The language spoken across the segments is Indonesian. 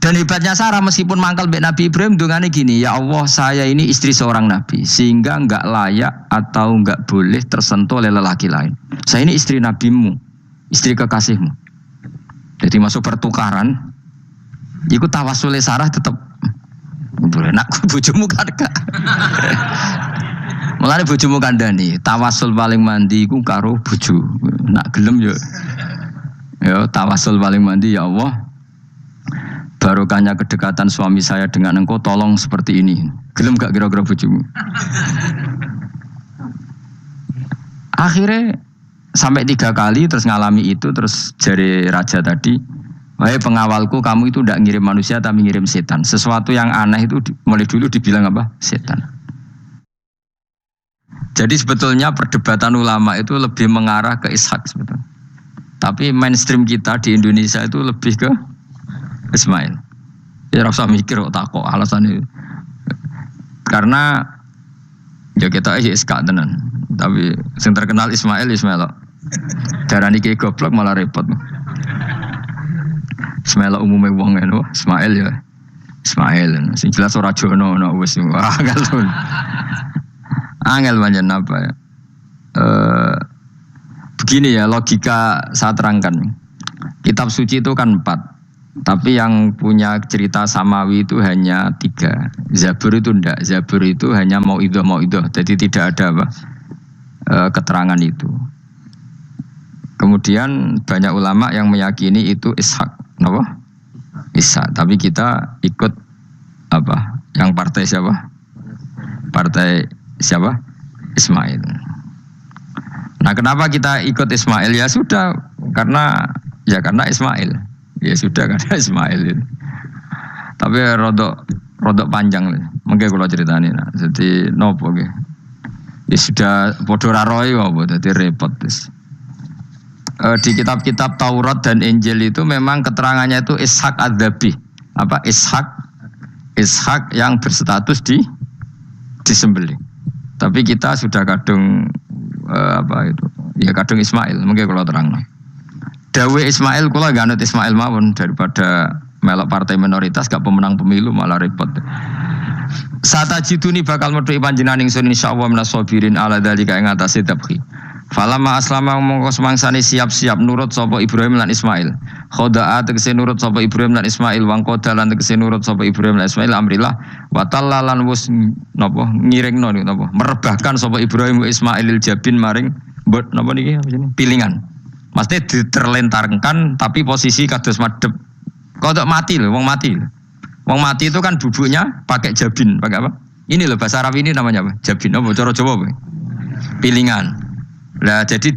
Dan hebatnya Sarah meskipun mangkal mbek Nabi Ibrahim dongane gini, ya Allah saya ini istri seorang nabi sehingga enggak layak atau enggak boleh tersentuh oleh lelaki lain. Saya ini istri nabimu, istri kekasihmu. Jadi masuk pertukaran, iku tawasule Sarah tetap boleh nak bojomu kan gak. Mulane bojomu kandhani, tawasul paling mandi iku karo bojo. Nak gelem yo. Ya tawasul paling mandi ya Allah. Barokahnya kedekatan suami saya dengan engkau tolong seperti ini. Gelem gak kira-kira bojomu? Akhirnya sampai 3 kali terus ngalami itu, terus jari raja tadi, wahai pengawalku kamu itu tidak ngirim manusia tapi ngirim setan. Sesuatu yang aneh itu mulai dulu dibilang apa? Setan. Jadi sebetulnya perdebatan ulama itu lebih mengarah ke Ishak sebetulnya. Tapi mainstream kita di Indonesia itu lebih ke Ismail. Ya rasa mikir kok takok alasannya. Karena ya kita Ishak tenan. Tapi yang terkenal Ismail. Darani ki goblok malah repot. Ismail umumnya wong ngono, Ismail ya. Ismail sing jelas ora jono ono wis angel. Angel pancen apa ya? Begini ya logika saya terangkan. Kitab suci itu kan 4. Tapi yang punya cerita samawi itu hanya 3. Zabur itu enggak. Zabur itu hanya mauidhah. Jadi tidak ada apa? Keterangan itu. Kemudian banyak ulama yang meyakini itu Ishak, kenapa? Ishak. Tapi kita ikut apa? Yang partai siapa? Partai siapa? Ismail. Nah, kenapa kita ikut Ismail? Ya sudah, karena Ismail. Ya sudah karena Ismail itu. Tapi rodok panjang nih. Mungkin kalau ceritanya. Nah. Jadi nopo gitu. Ya sudah bodoh raroy apa? Jadi repot. Di kitab-kitab Taurat dan Injil itu memang keterangannya itu Ishak ad-Dzabi. Apa Ishak yang berstatus disembelih. Tapi kita sudah kadung apa itu? Ya kadung Ismail. Mungkin kalau terang. Dawe Ismail kula gak anut Ismail mawon daripada melok partai minoritas gak pemenang pemilu malah repot. Satajiduni bakal metuhi panjenengan ingsun insyaallah minas sabirin ala dzalika ing atase tabhi. Falamma aslama mongko semangsane siap-siap nurut sapa Ibrahim lan Ismail. Khoda'a tegese nurut sapa Ibrahim lan Ismail wangko dalan tegese nurut sapa Ibrahim lan Ismail amrillah wa tallalan wis napa ngiringno napa merebahkan sapa Ibrahim wa Ismailil jabin maring mbot napa niki apa jenenge pilingan. Mesti diterlentarkan tapi posisi kados madhep. Kodok mati loh, wong mati. Wong mati itu kan bubuknya pakai jabin, pakai apa? Ini loh bahasa Arab ini namanya apa? Jabin apa? Cara Jawa apa? Pilingan. Lah jadi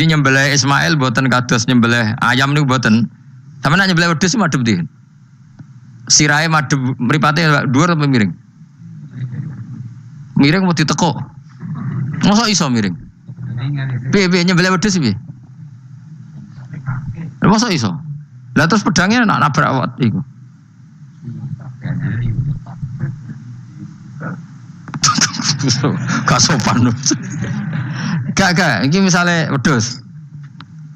nyembelih Ismail boten kados nyembelih ayam niku boten. Sampeyan nyembelih wedhus madhep ndi? Sirahe madhep mripate dhuwur apa miring? Miring mau ditekuk. Mosok iso miring? Piye nyembelih wedhus piye? Mosok iso? Lah terus pedangnya nak nabrak awak iku. Gak sopan. Gak, ini misalnya wedhus.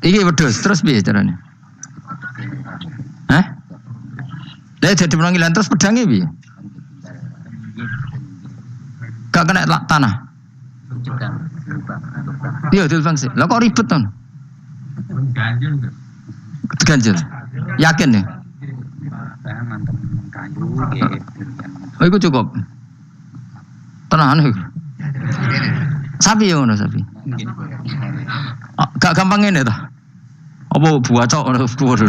Iki wedhus, terus piye caranya? Hah? Lah jadi penanggilan terus pedangnya piye? Gak kena tanah. Iya, dilbang sih. Lah kok ribet ton? Ganjil. Yakin nih? Oh, itu cukup. Tenahan itu. Sapi ya ngono sapi. Gak gampang ngene ta. Apa buah cok ngono kuwi.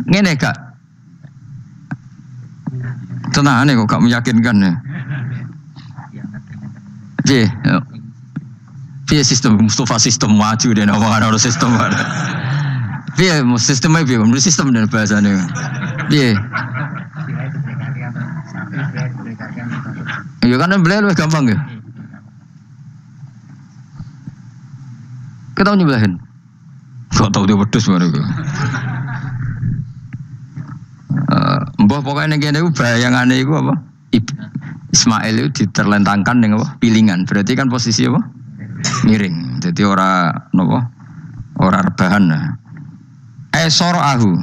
Ngene gak. Tenahan kok gak meyakinkan ya. Piye sistem Mustafa sistem maju dan apa sistem. Piye sistemnya piye? Menurut sistem dan bahasanya. Piye? Ya kan nyembelih lebih gampang ya. Kita nyembelihin. Gak tahu dia wedhus mana gue. Mbah pokoknya ngene iku bayangane iku apa? Ismail itu diterlentangkan dengan apa? Pilingan. Berarti kan posisi apa? Miring. Jadi ora napa? Ora rebahan. Soro'ahu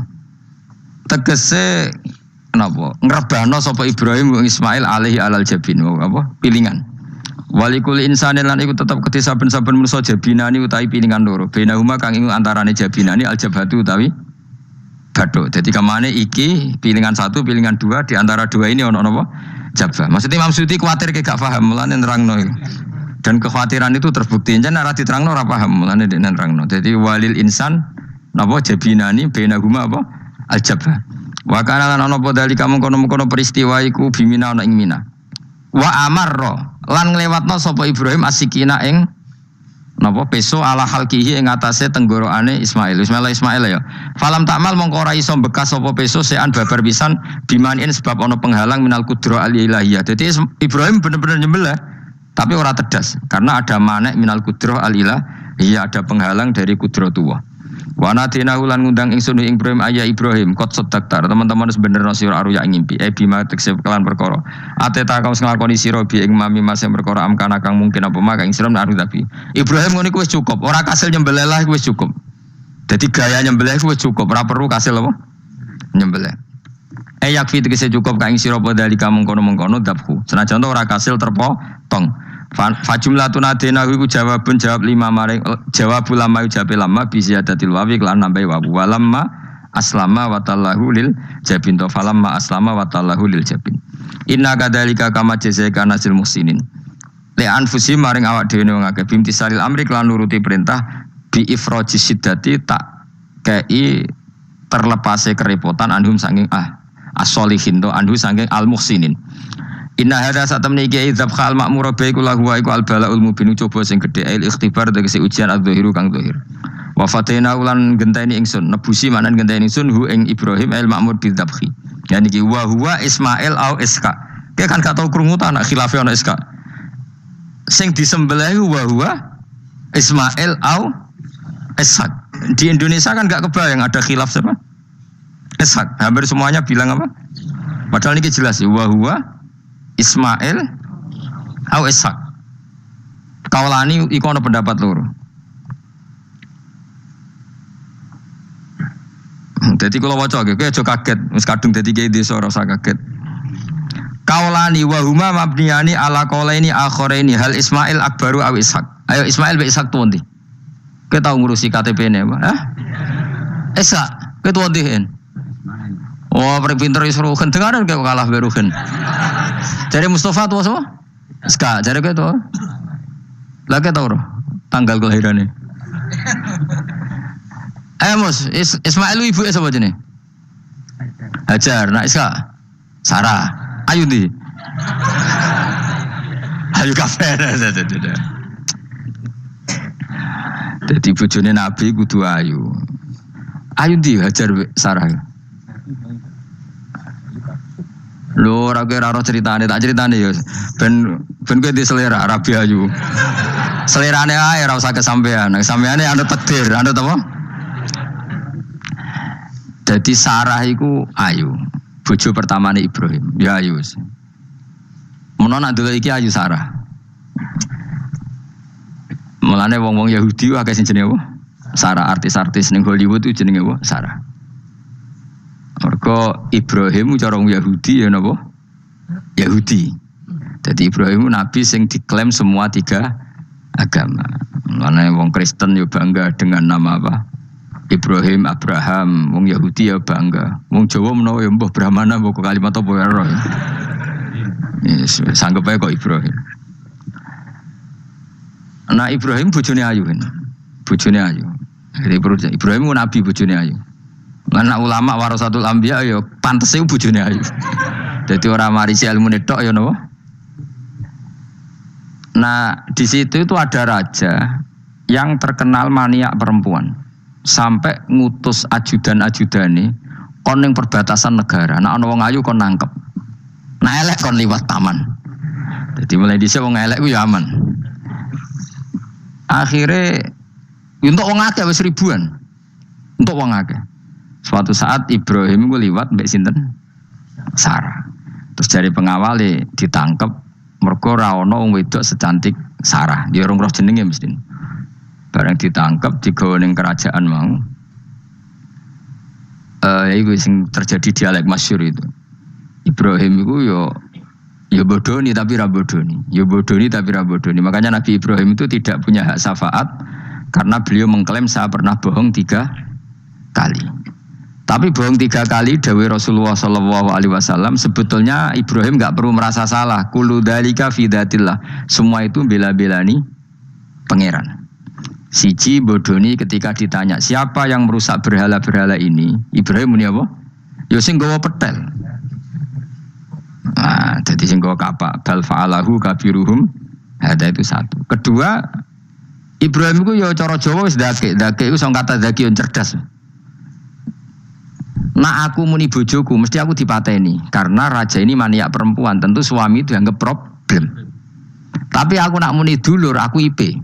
tegese napa ngrebano sapa Ibrahim Ismail alaihi alal jabin apa pilingan walikul insane lan iku tetep kedhe saben-saben manusa jabinani utawi pilingan loro benahuma kang ing antarane jabinani aljabatu utawi bathuk dadi kamane iki pilingan 1 pilingan 2 di antara dua ini ono napa jabah maksudnya Imam Suyuti kuwatir gak paham mulane nerangno dan kekhawatiran itu terbukti jan ora diterangno ora paham mulane dene nerangno dadi walil insan napa jabinani benahuma apa aljabah wa kana lan ana padha kamu kono-kono peristiwa iku bimina ana ing Mina wa amarra lan nglewatno sapa Ibrahim asikina ing napa peso ala halkihi ing atase tenggorokane Ismail ya falam takmal mongko ora iso bekas sapa peso sean babar pisan bimanin sebab ana penghalang minal kudra al ilahiyah dadi Ibrahim bener-bener nyembelih tapi ora tedas karena ada manek minal kudra al ilahiyah ada penghalang dari kudratullah wa natina ulan ngundang ingsun ing Ibrahim ayya Ibrahim kot sedaktar teman-teman wis bener sira aruya ing ngimpi bima tekse kelan perkara ateta kaum nglakoni sira bi ing mami masing perkara amkana kang mungkin apa mak ing sira aru tapi Ibrahim ngono iku wis cukup ora kasil nyembelih lah iku wis cukup dadi gaya nyembelih iku wis cukup ora perlu kasil apa nyembelih yakfi tegese cukup kang sira padha di kamu mengkono dabku senajan ora kasil terpotong fajumlatun adena iku jawab 5 maring jawab ulama jawab lama biziadatil wawi lan nambahi wawu walamma aslama wa tallahu lil jabin to falamma aslama wa tallahu lil jabin inna kadzalika kama jazaika nasil muhsinin li anfusi maring awak dhewe wong akeh bimtisalil amri lan nuruti perintah bi ifraji siddati tak kei terlepase kerepotan anhum saking as-solihin to anhu saking al muhsinin. Inna hadza satamni iki idzab khal ma'mur bi kula huwa iku al balaul mubin coba sing gedhe il ikhtibar tegese ujian adzahiru kang zahir. Wa fatena ulan genteni ingsun nebusi manan genteni ingsun hu ing Ibrahim al ma'mur bil dzabhi. Yani iki wa huwa Ismail au Iska. Ki kan gak tau krungu ta anak khilafe ana Iska. Sing disembelih wa huwa Ismail au Ishak. Di Indonesia kan gak kebayang ada khilaf siapa? Ishak. Hampir semuanya bilang apa? Padahal ini jelas wa huwa Ismail au Ishak. Kaulani iku ana pendapat loro. Dadi kula waca iki aja kaget, wis kadung dadi kiai desa ora usah kaget. Kaulani wa huma mabniyani ala qaulaini akharaini hal Ismail akbaru au Ishak. Ayo Ismail be Ishak tuh ndi? Kowe tau ngurusi KTP-ne apa? Ishak, kowe tuh ndi? Oh, pinter wis ruhen dengaran kok kalah be ruhen. Jare Mustafa tuwa sapa? Ska, jare kowe tuwa. Lah ke tau tanggal kelahirane. Mus, Ismail ibu sapa jenenge? Hajar, nak Iska. Sarah. Ayu ndi? Ayu kafe. Dadi bojone Nabi kudu ayu. Ayu ndi Hajar Sarah? Lho ora kira ceritane tak ceritane ya ben kowe di selera Rabi ayu. Selerane ae ora usah kesampean. Sampeane anu takdir, anu apa? Dadi Sarah iku ayu. Bojo pertamane Ibrahim, ya ayu. Menawa nak delok iki ayu Sarah. Mulane wong-wong Yahudi akeh sing jenenge apa? Sarah, artis-artis ning Hollywood itu jenenge apa? Sarah. Mergo Ibrahim cara wong Yahudi ya napa? Yahudi. Jadi Ibrahim nabi sing diklaim semua 3 agama. Mulane wong Kristen yo bangga dengan nama apa? Ibrahim, Abraham, wong Yahudi ya bangga. Wong Jawa menawa ya mbah Brahmana mbah kalimat apa ya ora. Yes, sanggup ae kok Ibrahim. Nah Ibrahim bojone ayu kan. Bojone ayu. Jadi Ibrahim nabi bojone ayu. Anak ulama warasatul anbiya ya pantese bojone ayu. Dadi ora marisi ilmu tok ya napa. Nah, di situ itu ada raja yang terkenal maniak perempuan. Sampai ngutus ajudan-ajudane kon ning perbatasan negara. Nek ana wong ayu kon nangkep. Nek elek kon liwat taman. Jadi mulai dhisik wong elek ku ya aman. Akhirnya untuk wong akeh wis ribuan. Untuk wong akeh. Suatu saat Ibrahim ku liwat mbek sinten? Sarah. Terus dari pengawal ditangkep mergo ora ana wong wedok secantik Sarah. Ya rong roh jenenge mesti. Bareng ditangkep digawa ning kerajaan mau. itu yang terjadi dialek masyhur itu. Ibrahim itu yo bodoni tapi ra bodoni. Yo bodoni tapi ra bodoni. Makanya Nabi Ibrahim itu tidak punya hak syafaat karena beliau mengklaim saya pernah bohong 3 kali. Tapi bohong 3 kali dawuh Rasulullah sallallahu alaihi wasallam sebetulnya Ibrahim enggak perlu merasa salah. Kullu dzalika fi dzatillah. Semua itu bela-belani pangeran. Siji bodoni ketika ditanya siapa yang merusak berhala-berhala ini, Ibrahim muni apa? Ya sing gawa petel. Nah, jadi sing gawa kapak bal fa'alahu kabiruhum. Ada itu satu. Kedua, Ibrahim itu ya cara Jawa wis dake itu sing kata daki yang cerdas. Nah aku muni bojoku mesti aku dipateni karena raja ini maniak perempuan, tentu suami itu dianggap problem. Tapi aku nak muni dulur aku IP.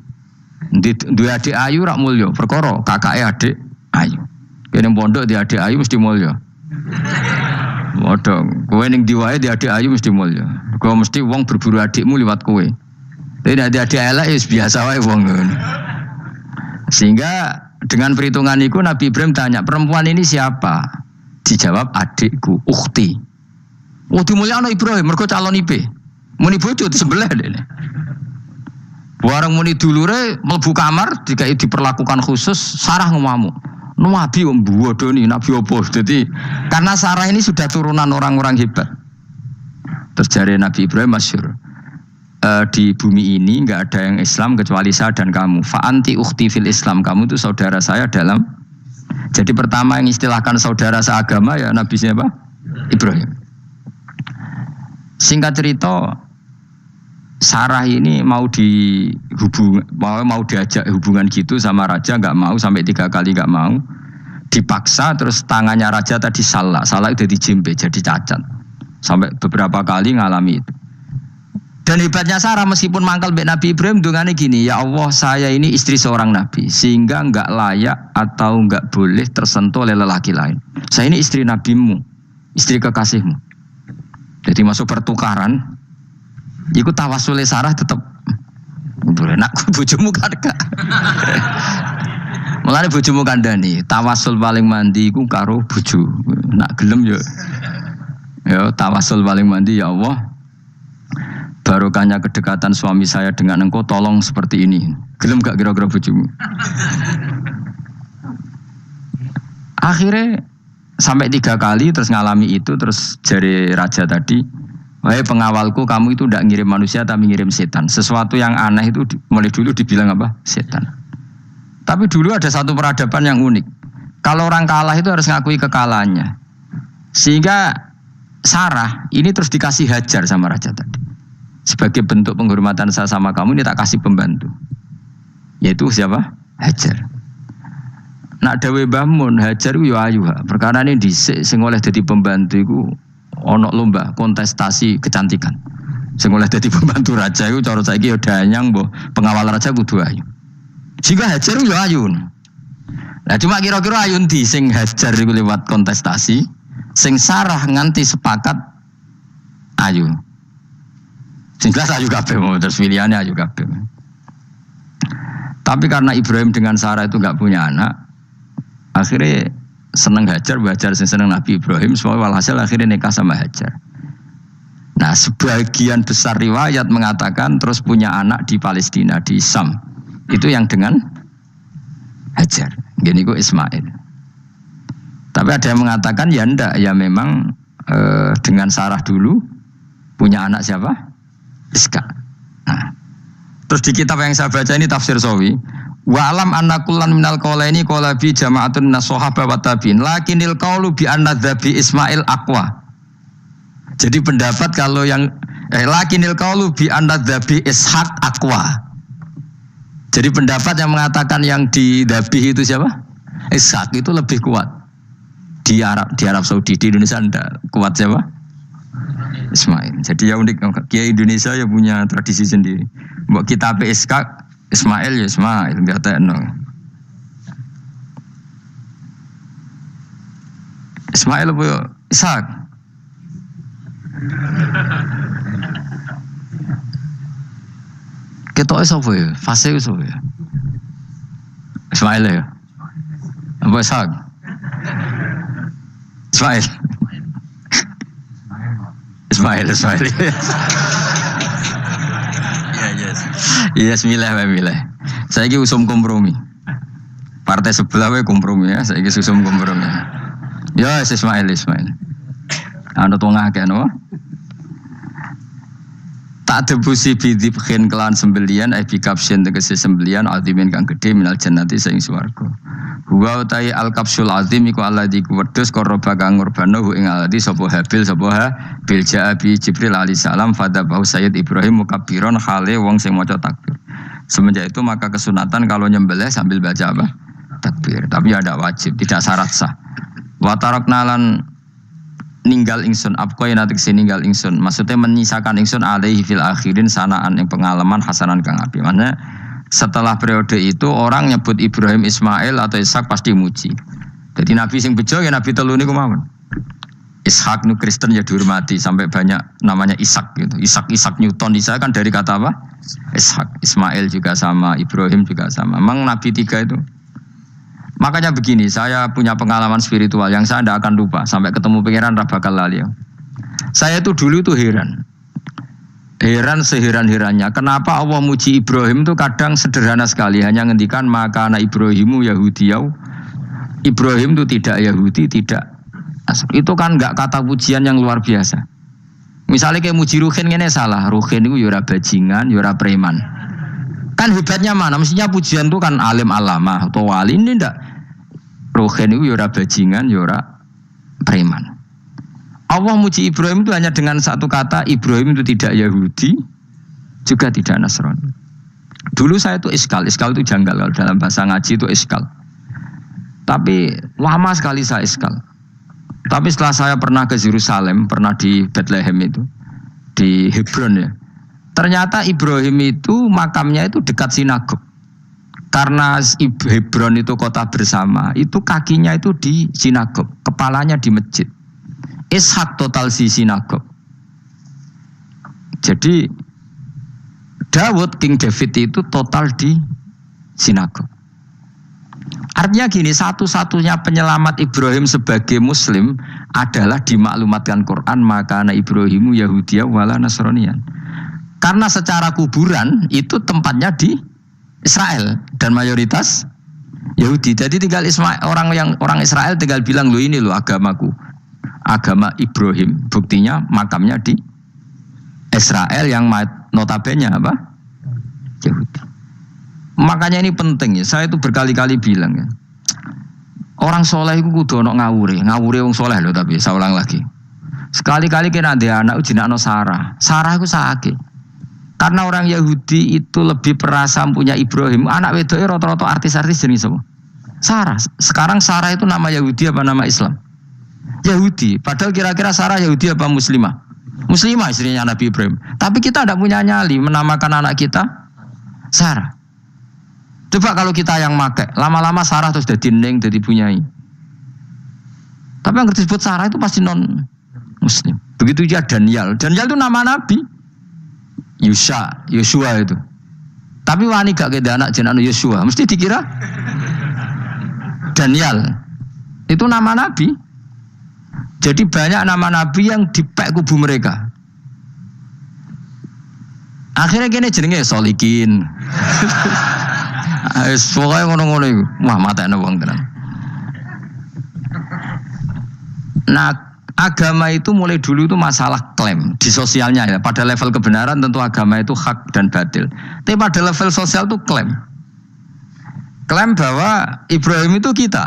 Dua adik ayu rak mulya, perkara kakake adik ayu. Kene pondok di adik ayu mesti mulya. Waduh, kowe ning diwae di adik ayu mesti mulya. Kowe mesti wong berburu adikmu liwat kowe. Tapi nek adik elek wis biasa wae wong ngono. Sehingga dengan perhitungan itu Nabi Ibrahim tanya, perempuan ini siapa? Dijawab adikku, ukhti. Oh dimulyakno Ibrahim mergo calon IP. Muni bojo sebelah dene. Warang muni dulure mlebu kamar dikai diperlakukan khusus Sarah ngamuk. Nabi mbodoni nabi opo. Jadi karena Sarah ini sudah turunan orang-orang hebat. Terus jare Nabi Ibrahim masyhur. Di bumi ini enggak ada yang Islam kecuali saya dan kamu. Fa anti ukhti fil Islam. Kamu itu saudara saya dalam. Jadi pertama yang istilahkan saudara seagama ya Nabi siapa? Ibrahim. Singkat cerita Sarah ini mau diajak hubungan gitu sama raja nggak mau sampai 3 kali nggak mau dipaksa terus tangannya raja tadi salah itu dijimpe jadi cacat sampai beberapa kali ngalami itu dan hebatnya Sarah meskipun mangkal mbek Nabi Ibrahim dungane gini ya Allah saya ini istri seorang nabi sehingga nggak layak atau nggak boleh tersentuh oleh lelaki lain saya ini istri nabimu istri kekasihmu jadi masuk pertukaran. Iku tawasule Sarah tetep nak bojomu kan gak. Mulane bojomu kandhani, tawasul paling mandi iku karo bojo. Nak gelem ya tawasul paling mandi ya Allah. Barokahnya kedekatan suami saya dengan engkau tolong seperti ini. Gelem gak kira-kira bojomu? Akhirnya sampai 3 kali terus ngalami itu terus jari raja tadi wahai pengawalku, kamu itu tidak ngirim manusia tapi ngirim setan. Sesuatu yang aneh itu mulai dulu dibilang apa? Setan. Tapi dulu ada satu peradaban yang unik. Kalau orang kalah itu harus ngakui kekalahannya. Sehingga Sarah ini terus dikasih Hajar sama raja tadi. Sebagai bentuk penghormatan saya sama kamu ini tak kasih pembantu. Yaitu siapa? Hajar. Nak dawe Bamun Hajar itu ya ayu. Perkara ini dhisik sing oleh dadi pembantu iku ono lomba kontestasi kecantikan. Sing oleh dadi pembantu raja iku cara saiki ya danyang mbok pengawal raja kudu ayu. Jika Hajar yo ayu. Nah cuma kira-kira ayu ndi sing Hajar iku lewat kontestasi, sing Sarah nganti sepakat ayu. Sing jelas ayu kabeh terus pilihannya ayu kabeh. Tapi karena Ibrahim dengan Sarah itu enggak punya anak, akhirnya seneng Hajar seneng Nabi Ibrahim, semua walhasil akhirnya nikah sama Hajar. Nah, sebagian besar riwayat mengatakan terus punya anak di Palestina, di Sam. Itu yang dengan Hajar. Gini kok Ismail. Tapi ada yang mengatakan ya enggak, ya memang dengan Sarah dulu punya anak siapa? Iska. Nah, terus di kitab yang saya baca ini tafsir Sawi. Wa alam anna kullan minal qaulaini qala bi jama'atun minas sahabah wa tabi'in lakinnil qaulu bi anna dzabi Ismail aqwa. Jadi pendapat kalau yang lakinnil qaulu bi anna dzabi Ishaq aqwa. Jadi pendapat yang mengatakan yang didabih itu siapa? Ishaq itu lebih kuat. Di Arab Saudi, di Indonesia enggak kuat siapa? Ismail. Jadi ya unik, Kiai Indonesia ya punya tradisi sendiri. Mbok kitab Ishaq Ismail ya Ismail, enggak tekno. Ismail apa ya? Ishak. Ketoke sapa ya? Fase sapa ya? Ismail ya. Apa Ishak? Ismail. Ismail. Iya, milih. Saya ini usum kompromi. Partai sebelah we kompromi ya, saya ini usum kompromi. Ya, Ismail. Anu tengah kan, no? Tak debusi bidibkhin kelan sembelian bikapsin tegese sembelian azimin kang gede minal jannati saing swarga. Wa utai al kapsul azim iku alladzi kuwedhus korba kang ngurbano ing alladzi sapa habil bil jaabi Jibril alaihi salam fadabahu Sayyid Ibrahim mukabbiron khale wong sing maca takbir. Semenjak itu maka kesunatan kalau nyembelih sambil baca apa? Takbir. Tapi ada wajib, tidak syarat sah. Wa tarakna lan ninggal ingsun apkoy natik ninggal ingsun maksudnya menyisakan ingsun alaihi fil akhirin sanaan yang pengalaman hasanan kang api. Maksudnya setelah periode itu orang nyebut Ibrahim, Ismail atau Ishak pasti muji. Jadi nabi sing bejo ya nabi telu niku mawon. Ishak nu Kristen ya dihormati sampai banyak namanya Ishak gitu. Ishak Newton Ishak kan dari kata apa? Ishak. Ismail juga sama, Ibrahim juga sama. Memang nabi tiga itu. Makanya begini, saya punya pengalaman spiritual yang saya tidak akan lupa. Sampai ketemu pangeran bakal lali. Saya itu dulu tuh heran seheran-herannya. Kenapa Allah muji Ibrahim itu kadang sederhana sekali. Hanya ngendikan maka anak Ibrahimu Yahudiyau. Ibrahim itu tidak Yahudi, tidak. Itu kan enggak kata pujian yang luar biasa. Misalnya kayak muji Ruhin ini salah. Ruhin itu yura bajingan, yura preman. Kan hebatnya mana? Mestinya pujian itu kan alim alama atau wali. Ini enggak. Ruhin itu yura bajingan, yura preman. Allah muji Ibrahim itu hanya dengan satu kata. Ibrahim itu tidak Yahudi, juga tidak Nasrani. Dulu saya itu iskal itu janggal. Kalau dalam bahasa ngaji itu iskal. Tapi lama sekali saya iskal. Tapi setelah saya pernah ke Yerusalem, pernah di Bethlehem itu, di Hebron ya. Ternyata Ibrahim itu makamnya itu dekat sinagog. Karena Hebron itu kota bersama, itu kakinya itu di sinagog, kepalanya di masjid. Ishak total di sinagog. Jadi King David itu total di sinagog. Artinya gini, satu-satunya penyelamat Ibrahim sebagai Muslim adalah dimaklumatkan Quran maka anak Ibrahimu Yahudiyah wala Nasraniyan. Karena secara kuburan itu tempatnya di Israel dan mayoritas Yahudi. Jadi tinggal orang Israel tinggal bilang lo ini lo agamaku, agama Ibrahim. Buktinya makamnya di Israel yang notabene apa? Yahudi. Makanya ini penting ya. Saya itu berkali-kali bilang ya. Orang soleh itu kudu ono ngawure wong soleh loh tapi saya ulang lagi. Sekali-kali kena ada anak jinakno Sarah itu sakit. Karena orang Yahudi itu lebih perasa punya Ibrahim. Anak wedoknya rata-rata artis-artis jenis semua. Sarah. Sekarang Sarah itu nama Yahudi apa nama Islam? Yahudi. Padahal kira-kira Sarah Yahudi apa Muslimah? Muslimah istrinya Nabi Ibrahim. Tapi kita tidak punya nyali menamakan anak kita Sarah. Coba kalau kita yang makai, lama-lama Sarah terus jadi neng, jadi punyai. Tapi yang disebut Sarah itu pasti non Muslim. Begitu juga Daniel. Daniel itu nama Nabi. Yosua itu. Tapi wani gak keda anak jenenge Yosua, mesti dikira Daniel. Itu nama Nabi. Jadi banyak nama Nabi yang dipek kubu mereka. Akhirnya gini jenenge Solikin. Pokoknya ngono-ngono itu. Wah matanya wong tenan. Nah, agama itu mulai dulu itu masalah klaim di sosialnya ya. Pada level kebenaran tentu agama itu hak dan batil. Tapi pada level sosial itu klaim. Klaim bahwa Ibrahim itu kita.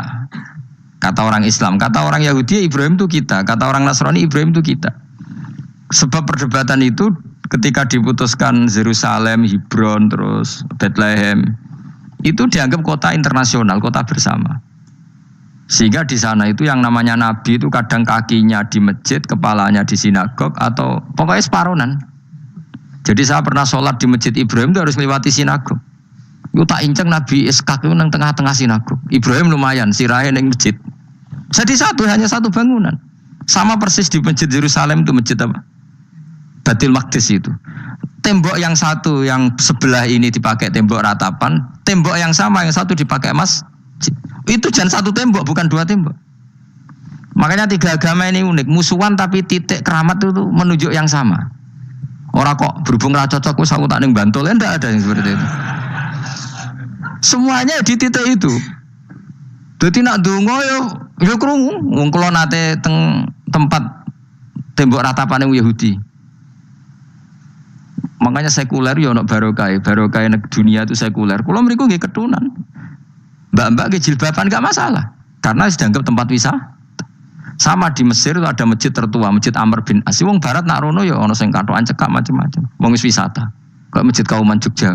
Kata orang Islam, kata orang Yahudi Ibrahim itu kita, kata orang Nasrani Ibrahim itu kita. Sebab perdebatan itu ketika diputuskan Yerusalem, Hebron, terus Bethlehem, itu dianggap kota internasional, kota bersama. Sehingga di sana itu yang namanya Nabi itu kadang kakinya di masjid, kepalanya di sinagog, atau pokoknya separonan. Jadi saya pernah sholat di masjid Ibrahim itu harus lewati sinagog. Itu tak inceng Nabi Ishak itu nang tengah-tengah sinagog. Ibrahim lumayan, sirahe nang masjid. Jadi hanya satu bangunan. Sama persis di masjid Yerusalem itu masjid apa? Baitul Maqdis itu. Tembok yang satu, yang sebelah ini dipakai tembok ratapan, tembok yang sama, yang satu dipakai masjid. Itu jangan satu tembok, bukan dua tembok. Makanya tiga agama ini unik, musuhan tapi titik keramat itu menunjuk yang sama. Orang kok berhubung ra cocok wis aku tak ning Bantul, enggak ada yang seperti itu. Semuanya di titik itu. Dadi nak ndonga yo krungu, wong kula nate teng tempat tembok ratapane Yahudi. Makanya sekuler yo ono barokah dunia itu sekuler. Kula mriku nggih ketunan. Mbak-mbak nggih jilbaban gak masalah. Karena dianggap tempat wisata. Sama di Mesir itu ada masjid tertua, Masjid Amr bin As. Wong barat nak rono ya ono sing katokan cekak macam-macam. Wong wis wisata. Kayak Masjid Kauman Jogja.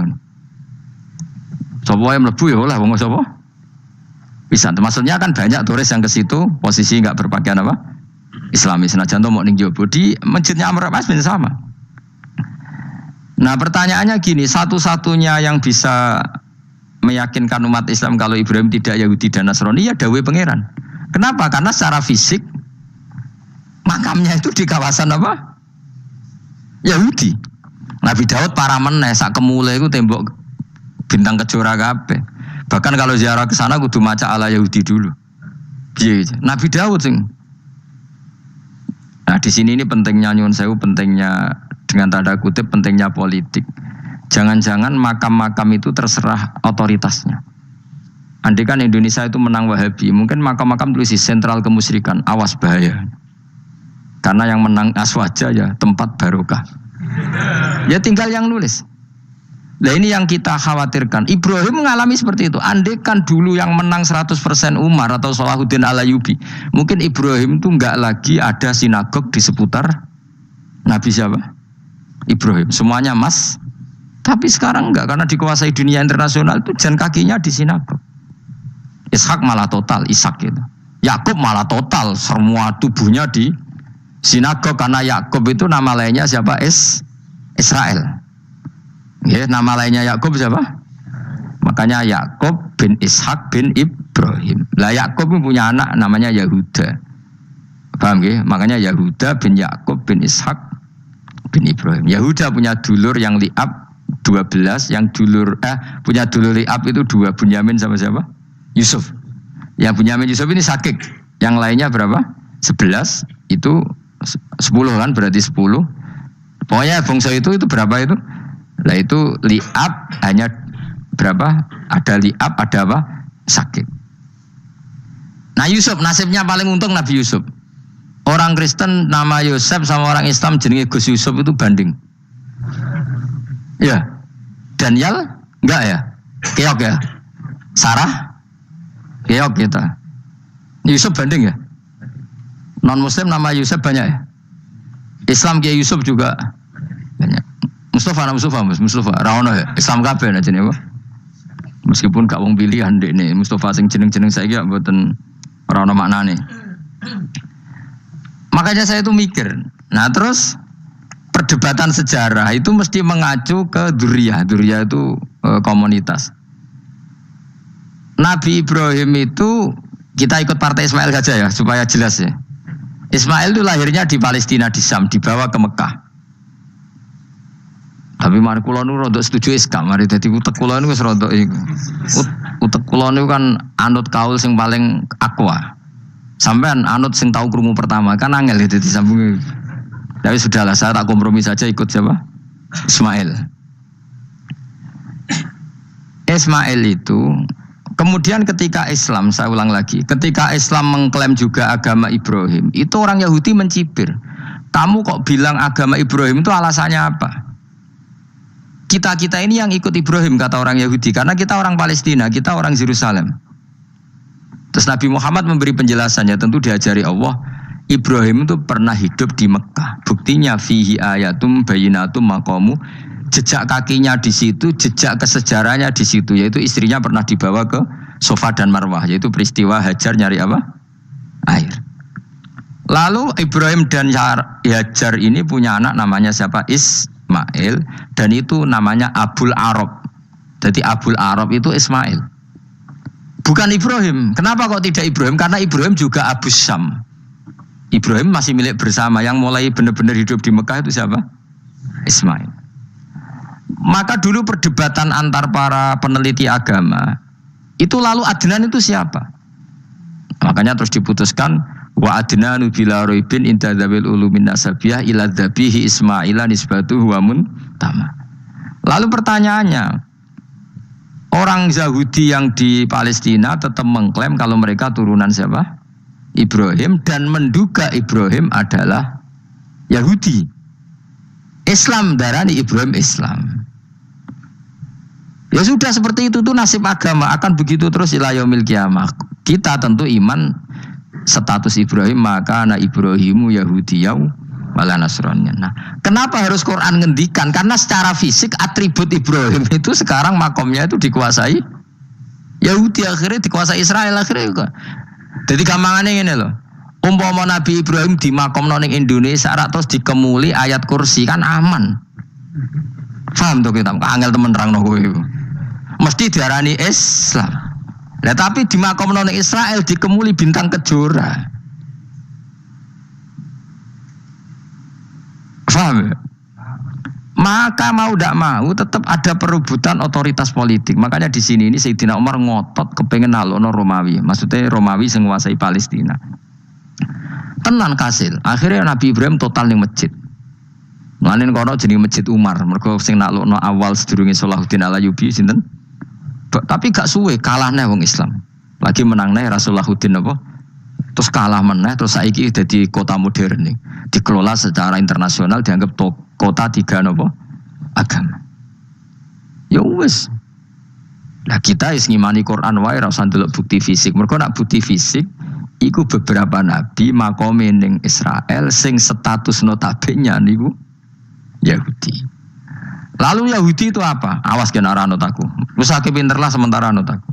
Sapa yang mlebu ya oleh wong sapa? Wisata. Maksudnya kan banyak turis yang ke situ posisi enggak berpakaian apa? Islami. Senajan to mau ning Jowo di Masjidnya Amr bin As sama. Nah, pertanyaannya gini, satu-satunya yang bisa meyakinkan umat Islam kalau Ibrahim tidak Yahudi dan Nasrani ya dawuh pangeran. Kenapa? Karena secara fisik makamnya itu di kawasan apa? Yahudi. Nabi Daud para meneh sak kemule iku tembok bintang kejora kabeh. Bahkan kalau ziarah ke sana kudu maca ala Yahudi dulu. Piye Nabi Daud sing. Nah, di sini ini pentingnya nyuwun sewu, pentingnya dengan tanda kutip pentingnya politik. Jangan-jangan makam-makam itu terserah otoritasnya. Andai kan Indonesia itu menang Wahabi, mungkin makam-makam tulis sentral kemusyrikan, awas bahaya. Karena yang menang Aswaja ya tempat barokah. Ya tinggal yang nulis. Nah ini yang kita khawatirkan. Ibrahim mengalami seperti itu. Andai kan dulu yang menang 100% Umar atau Salahuddin Al-Ayyubi, mungkin Ibrahim itu enggak lagi ada sinagog di seputar Nabi siapa? Ibrahim. Semuanya mas. Tapi sekarang enggak, karena dikuasai dunia internasional itu jalan kakinya di sinagog. Ishak malah total, Ishak gitu. Yakub malah total, semua tubuhnya di sinagog karena Yakub itu nama lainnya siapa? Israel. Ya, nama lainnya Yakub siapa? Makanya Yakub bin Ishak bin Ibrahim. Lah Yakub punya anak namanya Yahuda. Paham ya? Makanya Yahuda bin Yakub bin Ishak bin Ibrahim. Yahuda punya dulur yang li'ab 12, yang dulur punya dulur li'ab itu 2, Bunyamin sama siapa? Yusuf. Yang Bunyamin Yusuf ini sakit. Yang lainnya berapa? 11. Itu 10 kan, berarti 10. Pokoknya bangsa itu berapa itu? Lah itu li'ab hanya berapa? Ada li'ab, ada apa? Sakit. Nah Yusuf nasibnya paling untung Nabi Yusuf. Orang Kristen nama Yosef sama orang Islam jenenge Gus Yusuf itu banding. Ya. Daniel enggak ya? Keok ya? Sarah? Keok kita. Yusuf banding ya? Non muslim nama Yusuf banyak ya? Islam Kiai Yusuf juga banyak. Mustafa Raono ya? Islam kabeh aja nih, meskipun gak wong pilihan dek nih, Mustafa sing jeneng-jeneng saya gak mboten Raono maknane. Makanya saya itu mikir. Nah terus perdebatan sejarah itu mesti mengacu ke Duriyah. Duriyah itu komunitas. Nabi Ibrahim itu kita ikut partai Ismail saja ya supaya jelas ya. Ismail itu lahirnya di Palestina di Syam, dibawa ke Mekah. Tapi mari kula nu rodok setuju iskak, mari dadi utek kula niku wis rodok iku. Utek kula niku kan anut kaul sing paling akwa. Sampean anut sing tahu krungu pertama kan angel dadi sambungi. Tapi sudahlah saya tak kompromi saja ikut siapa? Ismail. Ismail itu kemudian ketika Islam, saya ulang lagi, ketika Islam mengklaim juga agama Ibrahim, itu orang Yahudi mencibir. Kamu kok bilang agama Ibrahim itu alasannya apa? Kita ini yang ikut Ibrahim kata orang Yahudi, karena kita orang Palestina, kita orang Yerusalem. Terus Nabi Muhammad memberi penjelasannya, tentu diajari Allah, Ibrahim itu pernah hidup di Mekah. Buktinya fihi ayatum bayinatum maqamu, jejak kakinya di situ, jejak kesejarahnya di situ, yaitu istrinya pernah dibawa ke Safa dan Marwah, yaitu peristiwa Hajar nyari apa? Air. Lalu Ibrahim dan Hajar ini punya anak namanya siapa? Ismail, dan itu namanya Abul Arab. Jadi Abul Arab itu Ismail. Bukan Ibrahim. Kenapa kok tidak Ibrahim? Karena Ibrahim juga Abu Syam. Ibrahim masih milik bersama. Yang mulai benar-benar hidup di Mekah itu siapa? Ismail. Maka dulu perdebatan antar para peneliti agama itu lalu Adnan itu siapa? Makanya terus diputuskan Wa adnanu bila roibin inta dzabil ulumin nasabiyah ila dzabihi Ismaila nisbatuhu wa muntama. Lalu pertanyaannya, orang Yahudi yang di Palestina tetap mengklaim kalau mereka turunan siapa? Ibrahim, dan menduga Ibrahim adalah Yahudi. Islam darani Ibrahim Islam. Ya sudah seperti itu tuh nasib agama, akan begitu terus ila yaumil qiyamah. Kita tentu iman status Ibrahim, maka anak Ibrahimu Yahudiyau wala Nasrani. Nah, kenapa harus Quran ngendikan? Karena secara fisik atribut Ibrahim itu sekarang makomnya itu dikuasai Yahudi, akhirnya dikuasai Israel akhirnya juga. Jadi gampangannya ini loh. Umpama Nabi Ibrahim di makom ning Indonesia terus dikemuli ayat kursi kan aman. Paham tuh kita? Angel temen nerangno kowe. Mesti diarani Islam. Lah tapi di makom ning Israel dikemuli bintang kejora. Paham? Maka mau tidak mau tetap ada perebutan otoritas politik. Makanya di sini ini Sayyidina Umar ngotot kepengen nalono Romawi. Maksudnya Romawi sing nguasai Palestina. Tenan kasil. Akhirnya Nabi Ibrahim total ning masjid. Mlanen kono jenenge Masjid Umar. Mergo sing naklukno awal sedurunge Salahuddin Alayubi sinten? Tapi gak suwe kalah neh wong Islam. Lagi menang neh Rasulullahuddin apa? Terus kalah meneh, terus saiki dadi kota modern nih. Dikelola secara internasional dianggap kota tiga apa? Agama. Ya wis. Lah kita is ngimani Quran wae ora usah ndelok bukti fisik. Mergo nak bukti fisik iku beberapa nabi makome ning Israel sing status notabene niku Yahudi. Lalu Yahudi itu apa? Awas kena anut aku. Wis akeh pinter lah sementara anut aku.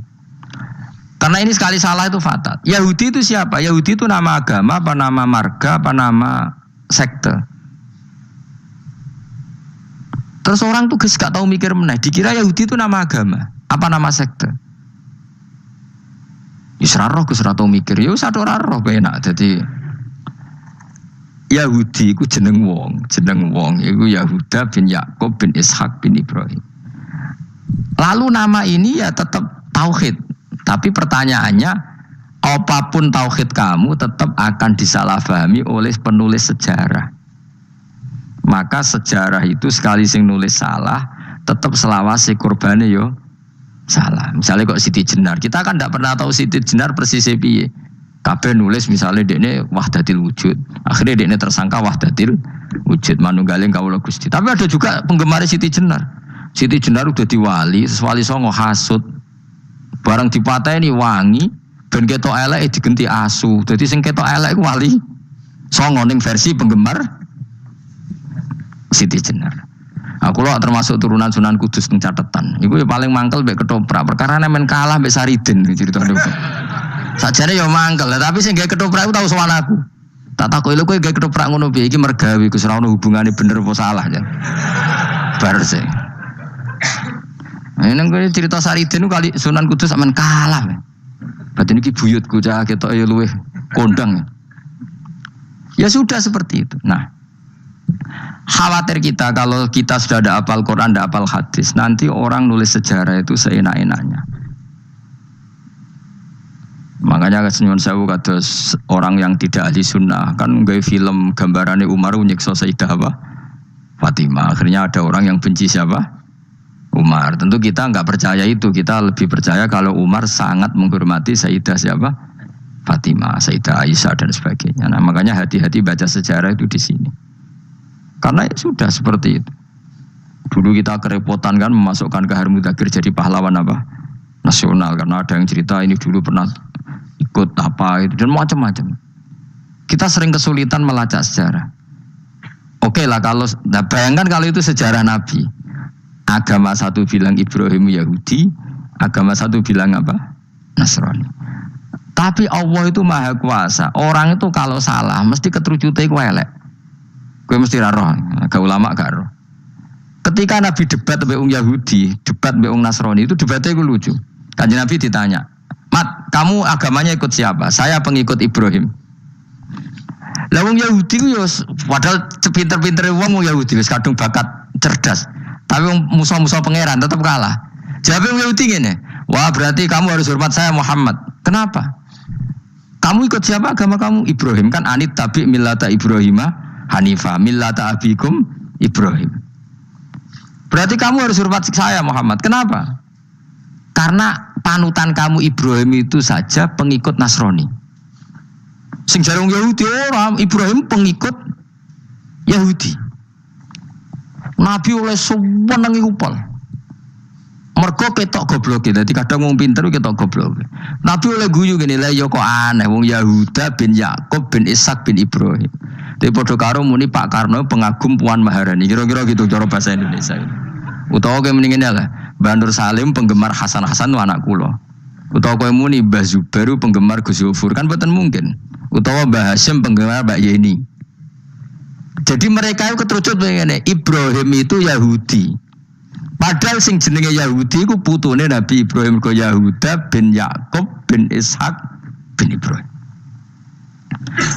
Karena ini sekali salah itu fatal. Yahudi itu siapa? Yahudi itu nama agama, apa nama marga, apa nama sekte. Terus orang tuh gak tahu mikir meneh. Dikira Yahudi itu nama agama, apa nama sekte. Isra roh Gus ora tau mikir. Ya wis ora roh enak. Jadi Yahudi iku jeneng wong iku Yahuda bin Yakub bin Ishak bin Ibrahim. Lalu nama ini ya tetap tauhid. Tapi pertanyaannya, apapun tauhid kamu tetap akan disalahpahami oleh penulis sejarah. Maka sejarah itu sekali sing nulis salah, tetap selawase kurbane yo salah. Misalnya kok Siti Jenar, kita kan tidak pernah tahu Siti Jenar persisnya piye. Kabeh nulis misalnya dekne wahdatil wujud, akhirnya dekne tersangka wahdatil wujud manunggaling kawula Gusti. Tapi ada juga penggemar Siti Jenar. Siti Jenar udah diwali, wali songo hasud. Barang dipateni wangi, ben ketok elek digenti asu. Dadi sing ketok elek ku wali songo ning versi penggemar Siti Jenar. Aku lho termasuk turunan Sunan Kudus ning catetan. Iku ya paling mangkel mbek ketoprak. Perkara men kalah mbek Saridin ceritane. Sakjane ya mangkel, tapi sing gawe ketoprak iku tau sowan aku. Tak takoki lho kowe gawe ketoprak ngono piye iki mergawe Gus ora ono hubungane bener apa salah ya. Bar sih. Ini gue cerita Saridin kali Sunan Kudus aman kalah. Berarti ini buyutku cah ketok ya luweh kondang. Ya sudah seperti itu. Nah, khawatir kita kalau kita sudah ada hafal Quran, ada hafal hadis, nanti orang nulis sejarah itu seenak-enaknya. Makanya senyum sewu kados orang yang tidak ahli sunnah kan nggawe film gambarannya Umar nyiksa Sayyidah apa? Fatimah. Akhirnya ada orang yang benci siapa? Umar. Tentu kita nggak percaya itu. Kita lebih percaya kalau Umar sangat menghormati Sayyidah siapa? Fatimah, Sayyidah Aisyah dan sebagainya. Nah, makanya hati-hati baca sejarah itu di sini. Karena ya sudah seperti itu. Dulu kita kerepotan kan memasukkan Kahar Mudzakkir jadi pahlawan apa? Nasional. Karena ada yang cerita ini dulu pernah ikut apa itu dan macam-macam. Kita sering kesulitan melacak sejarah. Oke lah kalau bayangkan kalau itu sejarah Nabi. Agama satu bilang Ibrahim Yahudi, agama satu bilang apa? Nasrani. Tapi Allah itu maha kuasa. Orang itu kalau salah mesti keterucute iku elek. Kowe mesti ra roh, agak ulama gak roh. Ketika Nabi debat mbek wong Yahudi, debat mbek wong Nasrani itu debatnya iku lucu. Kanjeng Nabi ditanya, "Mat, kamu agamanya ikut siapa?" "Saya pengikut Ibrahim." Lah wong Yahudi ku yo padahal pinter-pintere wong Yahudi wis kadung bakat cerdas. Tapi musuh-musuh pangeran tetap kalah. Jawab wong Yahudi ngene, "Wah, berarti kamu harus hormat saya Muhammad." "Kenapa?" Kamu ikut siapa agama kamu? Ibrahim. Kan anit tabi millata Ibrahimah Hanifah, millata abikum Ibrahim. Berarti kamu harus hormat saya Muhammad. Kenapa? Karena panutan kamu Ibrahim itu saja pengikut Nasrani. Sing jarung Yahudi orang, Ibrahim pengikut Yahudi. Nabi oleh sewenang upal. Mergo ketok goblok e. Dadi kadang wong pinter ketok goblok. Nabi oleh guyu ngene lha ya kok aneh wong Yahuda bin Yakub bin Ishak bin Ibrahim. Dadi padha karo muni Pak Karno pengagum Puan Maharani. Kira-kira gitu cara bahasa Indonesia. Utawa kowe muni ngene lah, Mbah Nur Salim penggemar Hasan Hasan anak kula. Utawa kowe muni Mbah Zubair penggemar Gus Yufur kan boten mungkin. Utawa Mbah Hasyim penggemar Mbak Yeni. Jadi mereka itu keterucut ngene, Ibrahim itu Yahudi. Padahal sing jenenge Yahudi ku putune Nabi Ibrahim ko Yahuda bin Yakub bin Ishak bin Ibrahim.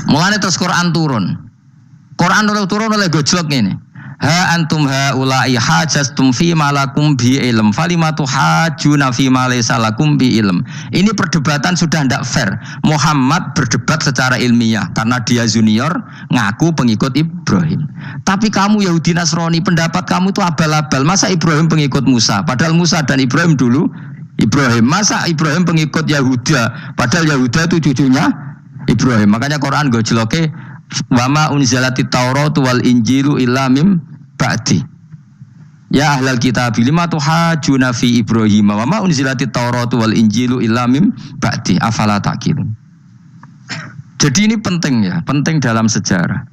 Mulane terus Quran turun. Quran turun oleh gojlok ngene. Ha antum haula'i hajastum fi malakum bi ilm falimatu hajuna fi ma laysa lakum bi ilm. Ini perdebatan sudah tidak fair. Muhammad berdebat secara ilmiah karena dia junior ngaku pengikut Ibrahim. Tapi kamu Yahudi Nasrani pendapat kamu itu abal-abal. Masa Ibrahim pengikut Musa? Padahal Musa dan Ibrahim dulu Ibrahim. Masa Ibrahim pengikut Yahuda? Padahal Yahuda itu cucunya Ibrahim. Makanya Quran gojloke wama unzilati Taurat wal Injilu illa mim ba'di. Ya ahlal kitab lima tuhajuna fi Ibrahim wa ma unzilati Taurat wal Injilu illa mim ba'di afala taqilun. Jadi ini penting ya, penting dalam sejarah.